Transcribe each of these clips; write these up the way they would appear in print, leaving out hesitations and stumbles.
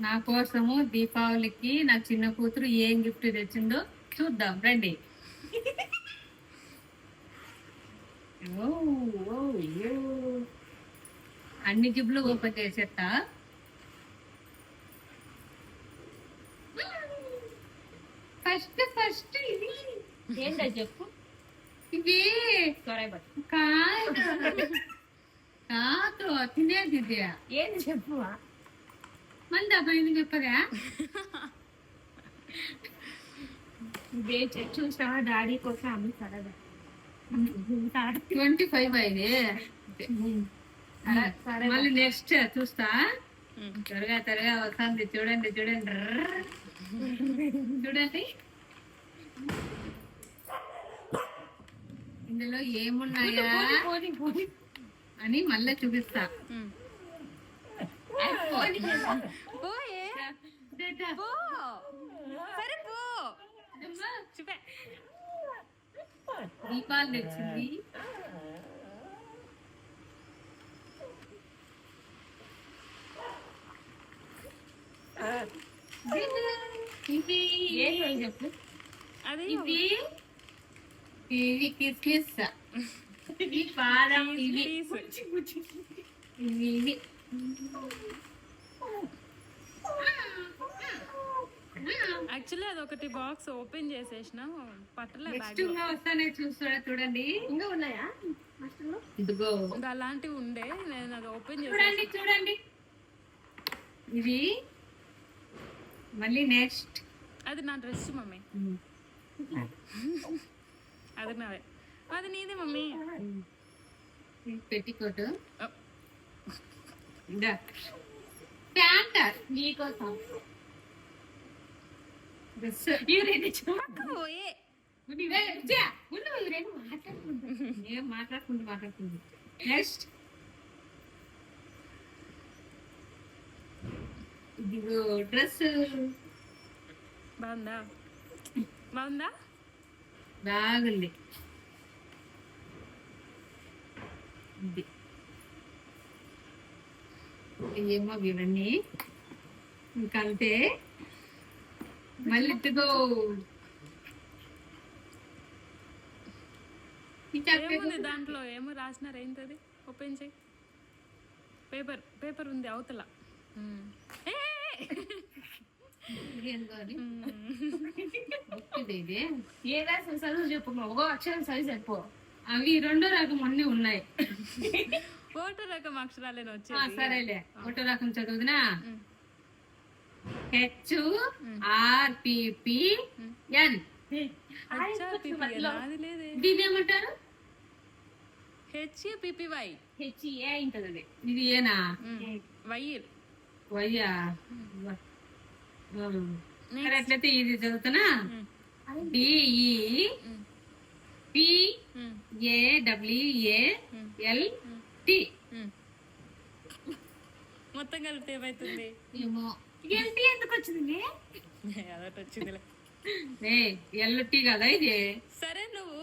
నా కోసము దీపావళికి నా చిన్న కూతురు ఏం గిఫ్ట్ తెచ్చిందో చూద్దాం రండి. ఓ, ఓ, ఓ. అన్ని జిబ్బులు ఓపెన్ చేసేస్తా. ఫస్ట్ ఇది ఏంటో చెప్పు. ఇది కాదు కాదు తినేది ఇది. ఏంది చెప్పు. మళ్ళీ అబ్బాయి ఇది చెప్పదా? ఇదే చూసావా డాడీ కోసం అమ్మి సరదా 25 ఇది. మళ్ళీ నెక్స్ట్ చూస్తా. త్వరగా వస్తుంది. చూడండి చూడండి ఇందులో ఏమున్నాయా అని మళ్ళీ చూపిస్తా. దీపాలు తెచ్చింది. ఇది చెప్పు. ఇది ఇది కిస్మిస్, ఇది బాదం, ఇది ఇది యాక్చువల్లీ అది ఒకటి బాక్స్ ఓపెన్ చేసేసిన పట్టలే. వస్తానే చూడండి. ఇంకా ఉన్నాయా? ఇదిగో అలాంటివి ఉండే, నేను అది ఓపెన్ చూడండి. ఇది మళ్ళీ నెక్స్ట్. అది నా డ్రెస్ మమ్మీ. అది నాదే. అది నీదే మమ్మీ. పెట్టికోట్, ప్యాంట్ నీకోసం. మాట్లాడుకుంటూ నెక్స్ట్. ఇదిగో డ్రెస్ బాగుందా? బాగుంది. ఏమో ఇవన్నీ ఇంకంతే. మళ్ళీ ఇదిగో దాంట్లో ఏమో రాసినారు. ఏంటది? ఓపెన్ చేయి. పేపర్ ఉంది అవతల. ఏ రాసిన చదువు చెప్పు. ఒక అక్షరం చదివి చెప్పు. అవి 2వ రకం అన్ని ఉన్నాయి. ఒకటో రకం అక్షరాలేని వచ్చాయి. సరేలే, 1వ రకం చదువుతున్నా. HRPPN. ఇదేమంటారు? HAPPY. HE ఉంటుంది. ఇది ఏనా? వయ్యా. అట్లయితే ఇది చదువుతున్నా. DEPAWALT. మొత్తం కలిపితే ఏమైతుంది? ఏమో ఎందుకు వచ్చింది? అదొకటి వచ్చిందిలే. LT కదా ఇది. సరే నువ్వు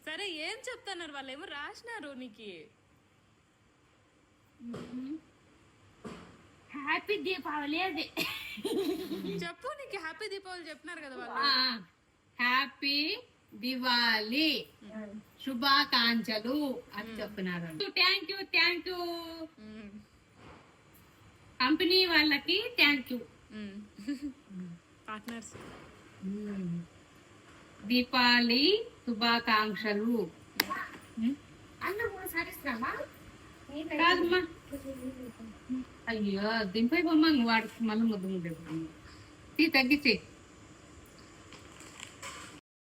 సరే ఏం చెప్తున్నారు వాళ్ళు? ఏమో రాసినారు నీకు. హ్యాపీ దీపావళి అది చెప్పు. నీకు హ్యాపీ దీపావళి చెప్పినారు కదా వాళ్ళు. హ్యాపీ దివాలి, శుభాకాంక్షలు అని చెప్తున్నారు. థ్యాంక్ యూ కంపెనీ వాళ్ళకి. Thank you partners. దీపావళి శుభాకాంక్షలు. కాదమ్మా, అయ్యో దింపై బొమ్మ వాడికి మళ్ళీ ముద్దు తగ్గించే.